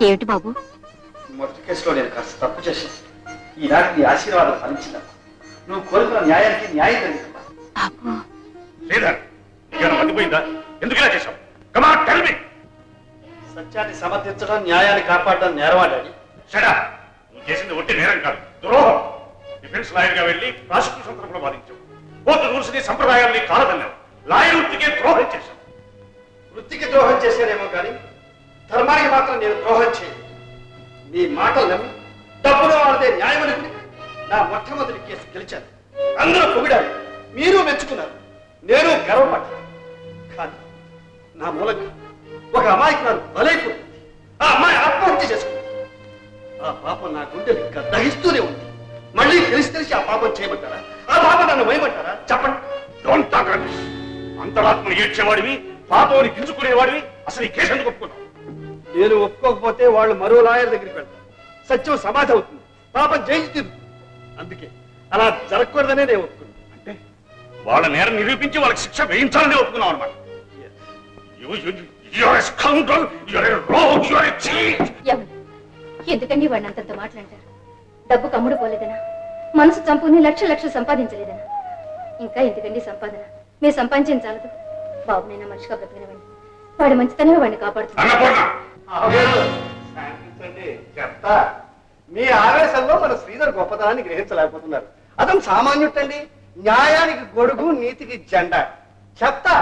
ఏమిటి బాబు? మొదటి కేసులో నేను కాస్త తప్పు చేశాను. ఈనాటి నీ ఆశీర్వాదం ఫలించిందా? నువ్వు కోరుకున్న న్యాయానికి న్యాయం జరిగిందా? బాబు లేదా మర్చిపోయిందా? ఎందుకు ఇలా చేశావు? Come on tell me. సత్యాన్ని సమర్థించడం, న్యాయాన్ని కాపాడడం నేరవాడాలి. షడా, నువ్వు చేసింది ఒట్టి నేరం కాదు, ద్రోహం. డిఫెన్స్ లాయర్గా వెళ్ళి ప్రాసిక్యూషన్ తరపున వాదించావు. కోర్టు రూల్స్ ని సంప్రదాయాల్ని కాలదన్నావు. లాయర్ వృత్తికే ద్రోహం చేశావు. వృత్తికి ద్రోహం చేశానేమో కానీ ధర్మానికి మాత్రం నేను ద్రోహం చేయను. మీ మాటలు నమ్మి డబ్బులో వాడితే న్యాయం అనుకుని నా మొట్టమొదటి కేసు గెలిచాను. అందరూ పొగిడారు, మీరు మెచ్చుకున్నారు, నేను గర్వపడ్డాను. కానీ నా మూలంగా ఒక అమ్మాయికి నాకు బలైపోయింది. ఆ అమ్మాయి ఆత్మహత్య చేసుకుంది. ఆ పాపం నా గుండెలు ఇంకా దహిస్తూనే ఉంది. మళ్ళీ తెలిసి ఆ పాపం చేయమంటారా? ఆ పాపం నన్ను వేయమంటారా? చెప్పండి. Don't talk rubbish. అంతరాత్మను ఏడ్చేవాడివి, పాపంని గింజుకునేవాడివి. అసలు ఈ కేసు ఎందుకు ఒప్పుకున్నావు? నేను ఒప్పుకోకపోతే వాళ్ళు మరో లాయర్ దగ్గరికి వెళ్తారు. సత్యం సమాధి అవుతుంది, పాపం జైలు తీరుతుంది. అందుకే అలా జరగకూడదనే నేను ఒప్పుకున్నాను. అంటే వాళ్ళ నేరం నిరూపించి వాళ్ళకి శిక్ష వేయించాలని ఒప్పుకున్నావు అనమాట. ఎందుకండి వాడిని అంతంత మాట్లాడతారు? డబ్బు కమ్ముడు పోలేదనా? మనసు చంపుని లక్షలు సంపాదించలేదనా? ఇంకా ఎందుకండి సంపాదన? మీరు సంపాదించాలదు. బాబు నేను మనిషిగా బ్రతకనివ్వండి. వాడి మంచితనమే వాడిని కాపాడుతుంది. చెప్తా. మీ ఆవేశంలో మన శ్రీధర్ గొప్పతనాన్ని గ్రహించలేకపోతున్నారు. అతను సామాన్యుడండి. న్యాయానికి గొడుగు, నీతికి జెండా. చెప్తా.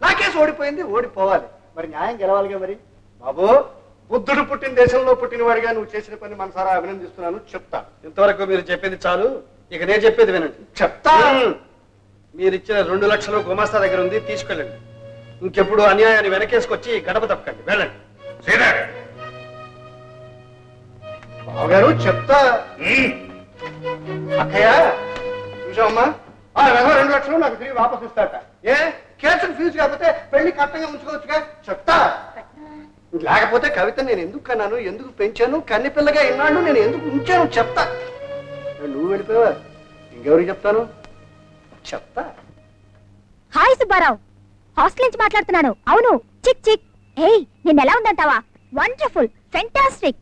నా కేసు ఓడిపోయింది, ఓడిపోవాలి. మరి న్యాయం గెలవాలిగా. మరి బాబు, బుద్ధుడు పుట్టిన దేశంలో పుట్టినవాడిగా నువ్వు చేసిన పని మనసారా అభినందిస్తున్నాను. చెప్తా. ఇంతవరకు మీరు చెప్పేది చాలు, ఇక నేను చెప్పేది వినండి. చెప్తా. మీరు ఇచ్చిన 2 లక్షలు గుమాస్తా దగ్గర ఉంది, తీసుకెళ్ళండి. ఇంకెప్పుడు అన్యాయాన్ని వెనకేసుకొచ్చి గడప తప్పకండి. వెళ్ళండి. బావగారు చెప్తా. అక్కయ్య చూసావమ్మా, 2 లక్షలు నాకు తిరిగి వాపసు ఇస్తాట. ఏ కేసులు ఫీజు కాకపోతే పెళ్లి కట్టంగా ఉంచుకోవచ్చుగా. చెప్తా. లేకపోతే కవిత నేను ఎందుకు కన్నాను, ఎందుకు పెంచాను, కన్ని పిల్లగా ఇన్నాళ్ళు నేను ఎందుకు ఉంచాను చెప్తా. నువ్వు వెళ్ళిపోయావా, ఇంకెవరికి చెప్తాను? చెప్తా. హాయ్ సుబ్బారావు, హాస్టల్ నుంచి మాట్లాడుతున్నాను. అవును, చిక్ చిక్. ఏయ్, నిన్న ఎలా ఉందంటావా? Wonderful, fantastic.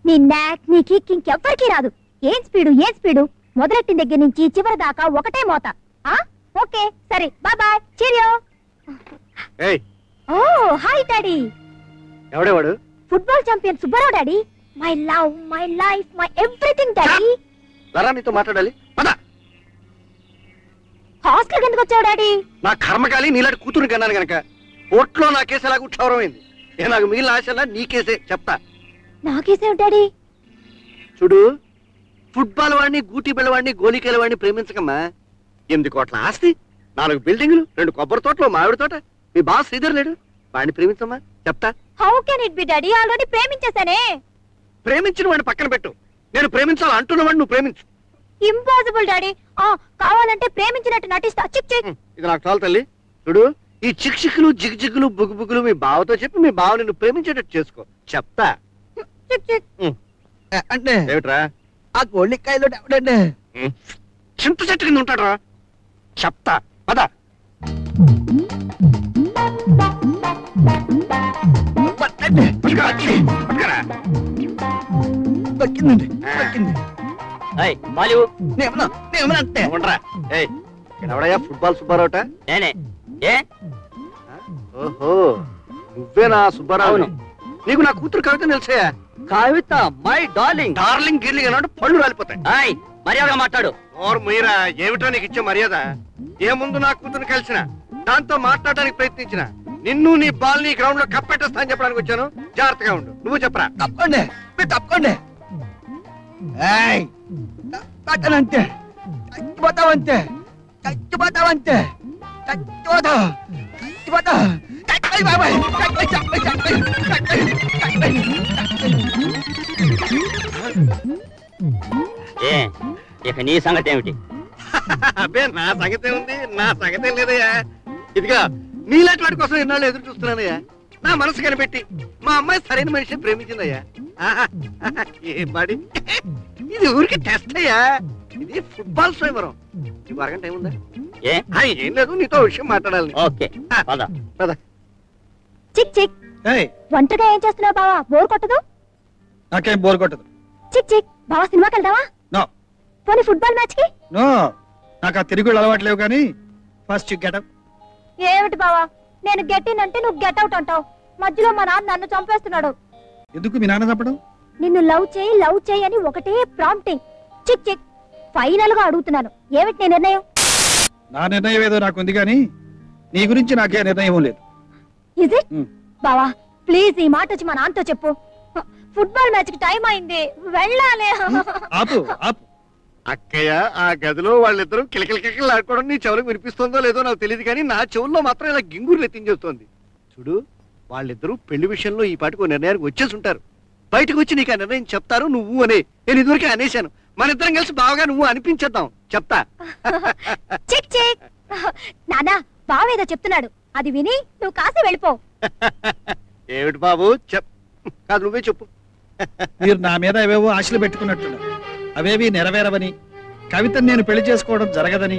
నీ నాక్, నీ కిక్ ఇంకెవ్వరికీ రాదు. ఏం స్పీడు. మొదలెట్టిన దగ్గర నుంచి చివరి దాకా ఒకటే మోత. ఓకే సరే, bye bye, cheerio. Oh hi daddy. ఎవడేవాడు? Football champion Subbarao daddy. My love, my life, my everything daddy. Lara, నీతో మాట్లాడాలి. హాస్టల్ ఎందుకు వచ్చావు డాడీ? నా కర్మకాలి నీలాంటి కూతురు కన్నాను గనక. కోర్టులో నా కేసు ఎలాగూ క్షౌరమైంది. నాకు మిగిలిన ఆశలా నీ కేసే. చెప్తా. నా కేసేమిటి డాడీ? చూడు, ఫుట్బాల్ వాడిని, గూటీ బెళ్ళవాడిని, గోలికేల వాడిని ప్రేమించకమ్మా. 8 కోట్ల ఆస్తి, 4 బిల్డింగులు, 2 కొబ్బరి తోటలు, మామిడి తోట. మీ బాస్ శ్రీధర్ లేడు, వాడిని ప్రేమించమ్మా. చెప్తా. How can it be daddy? Already ప్రేమించేశానే. ప్రేమించిన వాడిని పక్కన పెట్టు. నేను ప్రేమించాలి అంటున్న వాడిని నువ్వు ప్రేమించు. Impossible daddy. కావాలంటే ప్రేమించినట్టు నటిస్తా. చిక్ చిక్. ఇది నాకు చాలు తల్లి. చూడు, ఈ చిక్ చిక్కులు, జిగ్జిగ్గులు, బుగ్గుబుగ్గులు మీ బావతో చెప్పి మీ బావ నిన్ను ప్రేమించేటట్టు చేసుకో. చెప్తా. చిక్ చిక్. అంటే ఏమిట్రా? ఆ గోళికాయలో ఎవడండి? చింత చెట్టు కింద ఉంటాడు రా. చెప్తా. పద. దక్కిందండి. ఎవడయ్యా ఫుట్బాల్ సుబ్బారావుట? నేనే. ఏ? ఓహో, నువ్వేనా సుబ్బారావు? నీకు నా కూతురు కవిత తెలుసా? కవిత మై డార్లింగ్. డార్లింగ్ గిర్లింగ్ అన్నాడు పళ్ళు రాలిపోతాయి. మర్యాదగా మాట్లాడు. మీరా ఏమిటో నీకు ఇచ్చే మర్యాద? ఏ ముందు నా కూతురు కలిసిన, దాంతో మాట్లాడడానికి ప్రయత్నించిన, నిన్ను నీ బాల్ నీ గ్రౌండ్ లో కప్పెట్టేస్తా అని చెప్పడానికి వచ్చాను. జాగ్రత్తగా ఉండు. నువ్వు చెప్పరా. తప్పండి, తప్పండి. అంతే చచ్చిపోతావంతే, చచ్చిపోతావంతే, చచ్చిపోతావు, చచ్చిపోతావు. ఇక నీ సంగతి ఏమిటి? అబ్బే, నా సంగతే ఉంది, నా సంగతే లేదయ్యా. ఇదిగా నీలాంటి వాడి కోసం ఎన్నాళ్ళు ఎదురు చూస్తున్నానయ్యా. నా మనసు కనిపెట్టి మా అమ్మాయి సరైన మనిషిని ప్రేమించిందయ్యా. ఏ బాడీ ఇది ఊరికి టెస్ట్ అయ్యా. ఇది ఫుట్బాల్ స్వయంవరం. ఈ అరగంట ఏముందా? ఏం లేదు, నీతో విషయం మాట్లాడాలి. ఓకే, పద. చిక్ చిక్. ఒంటరిగా ఏం చేస్తున్నావు బావా? బోర్ కొట్టదు? నాకేం బోర్ కొట్టదు. చిక్ చిక్ బావా, సినిమాకి వెళ్దామా? నో. పోనీ ఫుట్బాల్ మ్యాచ్ కి? నో, నాకు ఆ తిరుగుళ్ళు అలవాట్లేవు. కానీ ఫస్ట్ గెటప్. ఏమిటి బావా, నేను గెట్ ఇన్ అంటే నువ్వు గెట్ అవుట్ అంటావు. మధ్యలో మా నాన్న నన్ను చంపేస్తున్నాడు. ఎందుకు మీ నాన్న చంపడం? నిన్ను లవ్ చేయి అని ఒకటే ప్రాంప్టింగ్. చిక్ చిక్ ఫైనల్ గా అడుగుతున్నాను, ఏమిటి నీ నిర్ణయం? నా నిర్ణయం ఏదో నాకుంది, కానీ నీ గురించి నాకే నిర్ణయం లేదు. Is it? బావా ప్లీజ్ ఈ మాట వచ్చి మా నాన్నతో చెప్పు. ఫుట్బాల్ మ్యాచ్ కి టైం అయింది, వెళ్ళాలి. ఆపు ఆపు. అక్కయ్య, ఆ గదిలో వాళ్ళిద్దరూ కిలకిలకిలకిలు ఆడుకోవడం నీ చెవులకు వినిపిస్తుందో లేదో నాకు తెలియదు, కానీ నా చెవుల్లో మాత్రం ఇలా గింగురు ఎత్తించేస్తోంది. చూడు, వాళ్ళిద్దరూ పెళ్లి విషయంలో ఈ పాటికి నిర్ణయానికి వచ్చేసి ఉంటారు. బయటకు వచ్చి నీకు ఆ నిర్ణయం చెప్తారు నువ్వు అని నేను ఇదివరకే అనేశాను. మన ఇద్దరం కలిసి బాగా నువ్వు అనిపించేద్దాం. చెప్తా. చిక్ చిక్ నానా, బావేదో చెప్తున్నాడు, అది విని నువ్వు కాసి వెళ్ళిపో. ఏమిటి బాబు? కాదు, నువ్వే చెప్పు. మీరు నా మీద ఏవేవో ఆశలు పెట్టుకున్నట్టున్నారు. అవేవి నెరవేరవని, కవితను నేను పెళ్లి చేసుకోవడం జరగదని,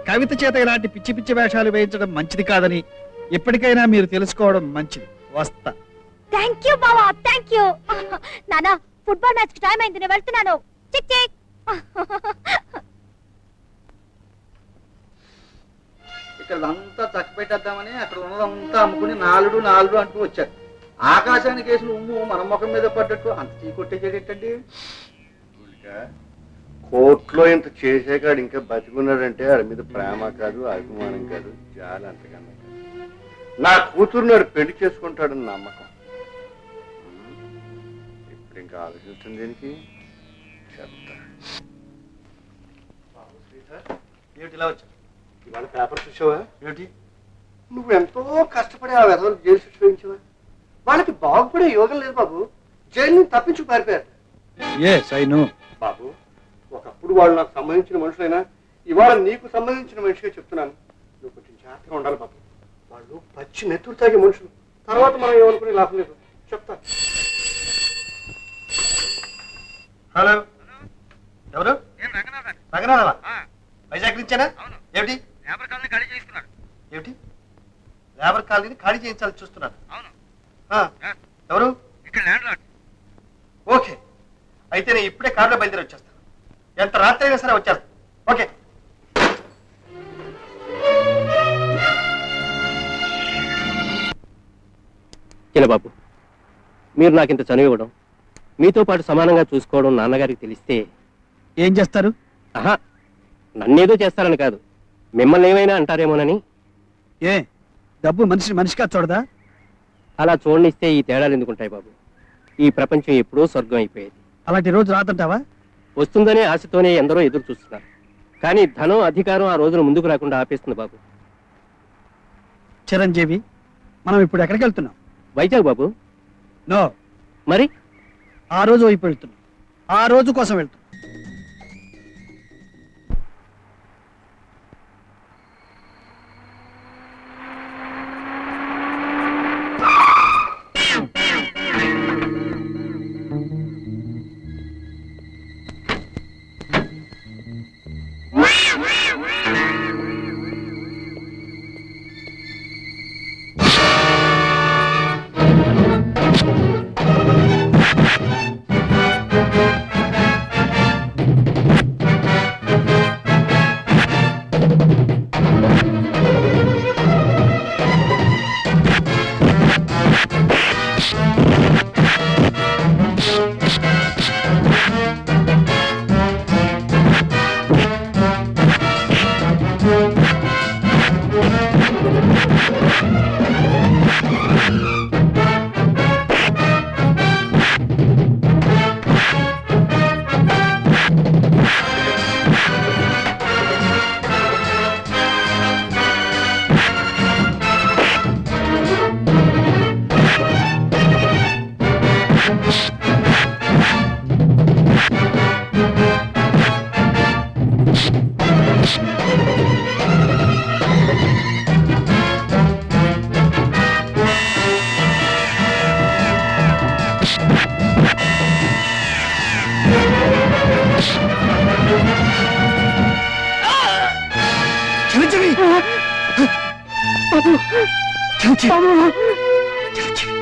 కవిత చేత ఇలాంటి పిచ్చి పిచ్చి వేషాలు వేయించడం మంచిది కాదని ఇప్పటికైనా మీరు తెలుసుకోవడం మంచిది. వస్తా. థ్యాంక్ యూ బావా, థ్యాంక్ యూ. నానా, ఫుట్బాల్ మ్యాచ్ కి టైం అయింది, నేను వెళ్తున్నాను. చిక్ చిక్. ఇక్కడ అంతా చక్కబెట్టేద్దామని అక్కడ ఉన్నదంతా అమ్ముకుని నాలుడు అంటూ వచ్చారు. ఆకాశానికి వేసిన ఉమ్ము మన ముఖం మీద పడ్డట్టు అంత చీ కొట్టేసేటండి. కోర్టులో ఇంత చేసేకాడు ఇంకా బతికున్నాడంటే వాడి మీద ప్రేమ కాదు, అభిమానం కాదు, చాలా అంతకన్నా కాదు. నా కూతురు నాడు పెళ్లి చేసుకుంటాడని నమ్మకం. ఇప్పుడు ఇంకా ఆలోచిస్తుంది దీనికి. చెప్తా. ఏమిటి ఇలా వచ్చా? ఇవాళ పేపర్ చూసావా? ఏమిటి? నువ్వు ఎంతో కష్టపడి ఆ వెధవలకు జైలు శిక్ష వేయించావా? వాళ్ళకి బాగుపడే యోగం లేదు బాబు. జైలు నుంచి తప్పించు పారిపోయారు. బాబు, ఒకప్పుడు వాళ్ళు నాకు సంబంధించిన మనుషులైనా ఇవాళ నీకు సంబంధించిన మనిషిగా చెప్తున్నాను. నువ్వు కొంచెం జాగ్రత్తగా ఉండాలి బాబు. వాళ్ళు పచ్చి నెత్తురు తాగే మనుషులు. తర్వాత మనం ఏమనుకునే లాభం లేదు. చెప్తా. హలో, ఎవరు? రంగనాథ. వైజాగ్ నుంచేనా? ఏమిటి? లేబర్ కాలనీ ఖాళీ చేయిస్తున్నారు. ఏమిటి? లేబర్ కాలనీని ఖాళీ చేయించాలని చూస్తున్నారు? ఎవరు? ఇక్కడ ల్యాండ్ లార్డ్. ఓకే, అయితే నేను ఇప్పుడే కారులో బయలుదేరి వచ్చేస్తాను. ఎంత రాత్రి అయినా సరే వచ్చేస్తాను. ఓకే. చిన్నబాబు, మీరు నాకింత చనువు ఇవ్వడం, మీతో పాటు సమానంగా చూసుకోవడం నాన్నగారికి తెలిస్తే ఏం చేస్తారు? ఆహా, నన్నేదో చేస్తారని కాదు, మిమ్మల్ని ఏమైనా అంటారేమోనని. ఏ డబ్బు మనిషిగా చూడదా? అలా చూడనిస్తే ఈ తేడాలు ఎందుకుంటాయి బాబు? ఈ ప్రపంచం ఎప్పుడో స్వర్గం అయిపోయేది. అలాంటి రోజు రాదంటావా? వస్తుందనే ఆశతోనే ఎందరో ఎదురు చూస్తున్నారు. కానీ ధనం, అధికారం ఆ రోజున ముందుకు రాకుండా ఆపేస్తుంది బాబు. చిరంజీవి, మనం ఇప్పుడు ఎక్కడికి వెళ్తున్నాం? వైజాగ్ బాబు. నో. మరి ఆ రోజు వైపు వెళ్తున్నాం. ఆ రోజు కోసం వెళ్తున్నాం.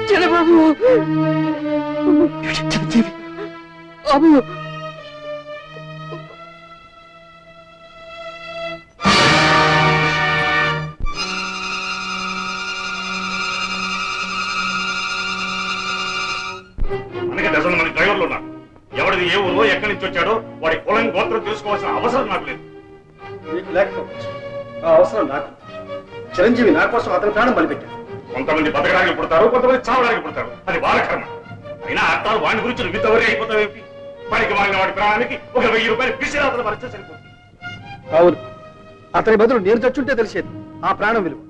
చిన్నబాబు బాబు మనకి డజన్ మంది డ్రైవర్లు ఉన్నారు. ఎవరిది ఏ ఊరో ఎక్కడి నుంచి వచ్చాడో వాడి కులం గోత్రం తెలుసుకోవాల్సిన అవసరం నాకు లేదు. మీకు లేకపోవచ్చు, ఆ అవసరం నాకు. చిరంజీవి నా కోసం అతని ప్రాణం బలిపెట్టాడు. కొంతమంది బతకడానికి పుడతారు, కొంతమంది చావడానికి పుడతారు. అది వాళ్ళ కర్మ. అయినా అర్థాలు వాడి గురించి విత్తవరే అయిపోతావేంటి? పనికి మాలిన వాడి ప్రాణానికి ఒక 1000 రూపాయలు పిసిరాతలు పరిచయం సరిపోతుంది. అవును, అతని బదులు నేను చచ్చుంటే తెలిసేది ఆ ప్రాణం విలువ.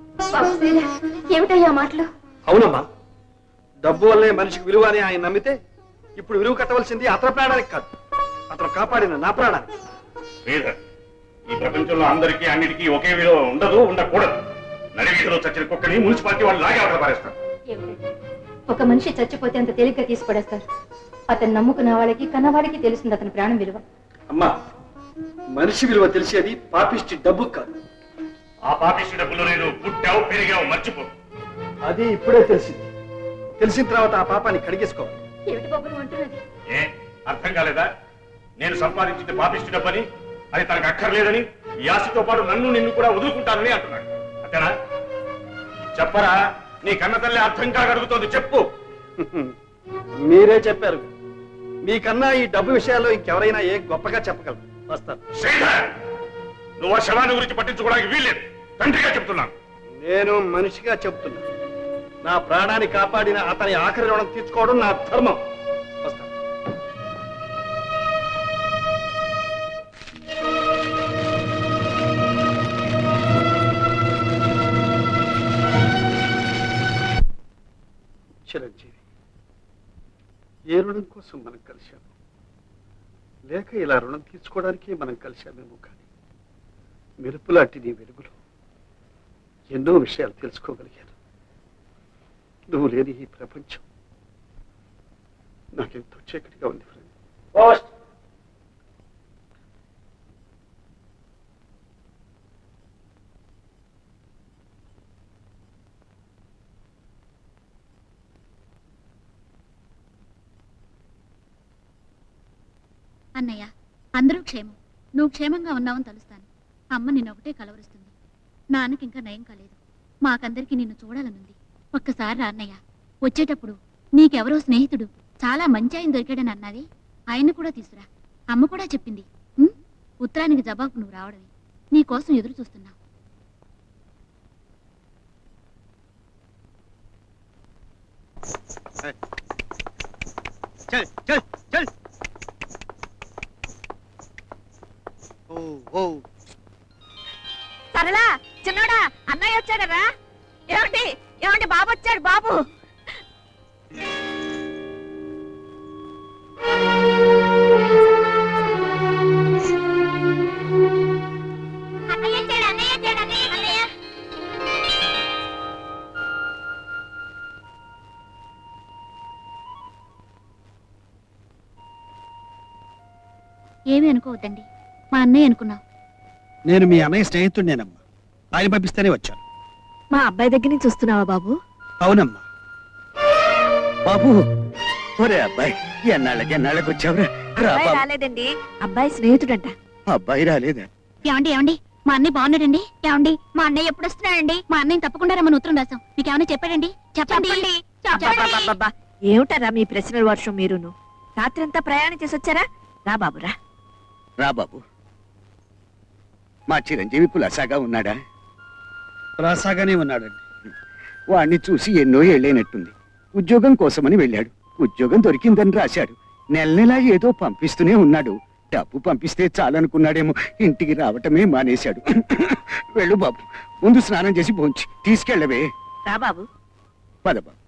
ఏమిటయ్యా మాటలు? అవునమ్మా, డబ్బు వల్లే మనిషికి విలువ అని ఆయన నమ్మితే ఇప్పుడు విలువ కట్టవలసింది అతని ప్రాణానికి కాదు, అతను కాపాడిన నా ప్రాణానికి. శ్రీధర్, ఈ ప్రపంచంలో అందరికీ అన్నిటికీ ఒకే విలువ ఉండదు, ఉండకూడదు. నడివీధిలో చచ్చిన కుక్కని మున్సిపాలిటీ వాళ్ళు లాగే అవతల పారేస్తారు. ఒక మనిషి చచ్చిపోతే అంత తేలిగ్గా తీసుపడేస్తారు. అతను నమ్ముకున్న వాళ్ళకి కన్నవాడికి తెలుస్తుంది అతని ప్రాణం విలువ. అమ్మా, మనిషి విలువ తెలిసేది పాపిష్టి డబ్బు కాదు. ఆ పాపిష్టి డబ్బులు నేను పుట్టావు, పెరిగావు, మర్చిపో. అది ఇప్పుడే తెలిసింది. తెలిసిన తర్వాత ఆ పాపాన్ని కడిగేసుకోవాలి. ఏమిటి బాబులు అంటున్నది? ఏ అర్థం కాలేదా? నేను సంపాదించింది పాపిష్టి డబ్బని, అది తనకు అక్కర్లేదని, ఈ ఆస్తితో పాటు నన్ను నిన్ను కూడా వదులుకుంటానని అంటున్నాడు. అంతేనా? చెప్పరా, నీ కన్న తల్లి అర్థం కాగలుగుతోంది, చెప్పు. మీరే చెప్పారు, మీకన్నా ఈ డబ్బు విషయాల్లో ఇంకెవరైనా ఏ గొప్పగా చెప్పగలరు. వస్తాను. శ్రీధర్, నువ్వు ఆ శవాన్ని గురించి పట్టించుకోవడానికి వీల్లేదు. తండ్రిగా చెప్తున్నాను. నేను మనిషిగా చెప్తున్నా, నా ప్రాణాన్ని కాపాడిన అతని ఆఖరి రుణం తీర్చుకోవడం నా ధర్మం. వస్తాను. చిరంజీవి, ఏ రుణం కోసం మనం కలిశాము? లేక ఇలా రుణం తీర్చుకోవడానికి మనం కలిశామేమో. కానీ మెరుపులాంటి నీ వెలుగులో ఎన్నో విషయాలు తెలుసుకోగలిగాను. నువ్వు లేని ఈ ప్రపంచం నాకెంతో చీకటిగా ఉంది ఫ్రెండ్. అన్నయ్య, అందరూ క్షేమం. నువ్వు క్షేమంగా ఉన్నావని తలుస్తాను. అమ్మ నిన్నొకటే కలవరుస్తుంది. నాన్నకి ఇంకా నయం కాలేదు. మాకందరికి నిన్ను చూడాలనుంది. ఒక్కసారి రా అన్నయ్య. వచ్చేటప్పుడు నీకెవరో స్నేహితుడు చాలా మంచి ఆయన దొరికాడని అన్నది. ఆయన కూడా తీసురా. అమ్మ కూడా చెప్పింది. ఉత్తరానికి జవాబు నువ్వు రావడమే. నీకోసం ఎదురు చూస్తున్నా. సరళా, చిన్నోడా, అన్నయ్య వచ్చాడరా. ఏమండి ఏమండి, బాబు వచ్చాడు. బాబు ఏమీ అనుకోవద్దండి. మా అన్నయ్య అనుకున్నావు. నేను మీ అన్నయ్య స్నేహితుడినేనమ్మా. ఆయన పంపిస్తేనే వచ్చాను. మా అబ్బాయి దగ్గర నుంచి వస్తున్నావా బాబు? అవునమ్మా. బాబు, ఒరే అబ్బాయి, ఎన్నాళ్ళకి వచ్చావురా? రాలేదండి, అబ్బాయి స్నేహితుడంట. అబ్బాయి రాలేదా? ఏమండి ఏమండి, మా అన్నయ్య బాగున్నాడండి. ఏమండి, మా అన్నయ్య ఎప్పుడు వస్తున్నాడండి? మా అన్నయ్య తప్పకుండా రమ్మని ఉత్తరం రాసాం. మీకు ఏమైనా చెప్పాడండి? చెప్పండి. ఏమిటారా మీ ప్రశ్నల వర్షం? మీరును రాత్రంతా ప్రయాణం చేసి వచ్చారా? రా బాబు, రా. రా బాబు. మా చిరంజీవి పులసాగా ఉన్నాడా? రాసాగానే ఉన్నాడండి. వాణ్ణి చూసి ఎన్నో ఏళ్ళైనట్టుంది. ఉద్యోగం కోసమని వెళ్ళాడు. ఉద్యోగం దొరికిందని రాశాడు. నెల ఏదో పంపిస్తూనే ఉన్నాడు. డబ్బు పంపిస్తే చాలనుకున్నాడేమో. ఇంటికి రావటమే మానేశాడు. వెళ్ళు బాబు, ముందు స్నానం చేసి భోంచి తీసుకెళ్ళవే. రా బాబు. పద బాబు.